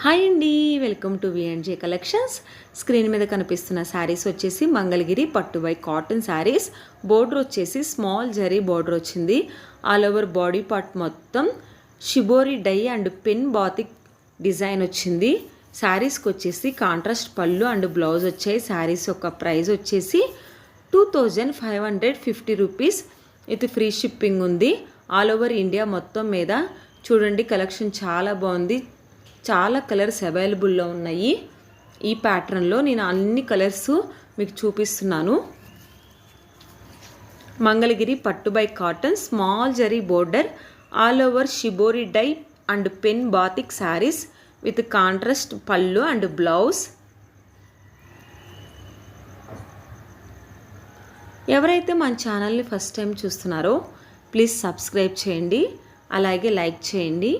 Hi అండి, welcome to VNJ collections. Screen మీద కనిపిస్తున్న శారీస్ వచ్చేసి మంగళగిరి పట్టుబై కాటన్ శారీస్. బోర్డర్ వచ్చేసి స్మాల్ జరీ బోర్డర్ వచ్చింది. ఆల్ ఓవర్ బాడీ పార్ట్ మొత్తం shibori dye and pen batik design వచ్చింది. శారీస్కి వచ్చేసి కాంట్రాస్ట్ పళ్ళు అండ్ బ్లౌజ్ వచ్చాయి. శారీస్ యొక్క ప్రైస్ వచ్చేసి 2550 రూపీస్. ఇది ఫ్రీ షిప్పింగ్ ఉంది. ఆల్ ఓవర్ ఇండియా మొత్తం మీద చూడండి, కలెక్షన్ చాలా బాగుంది. చాలా కలర్స్ అవైలబుల్లో ఉన్నాయి. ఈ ప్యాటర్న్లో నేను అన్ని కలర్స్ మీకు చూపిస్తున్నాను. మంగళగిరి పట్టుబై cotton small zari border, all over shibori dye and pen batik saris with contrast పళ్ళు అండ్ బ్లౌజ్. ఎవరైతే మన ఛానల్ని ఫస్ట్ టైం చూస్తున్నారో ప్లీజ్ సబ్స్క్రైబ్ చేయండి, అలాగే లైక్ చేయండి.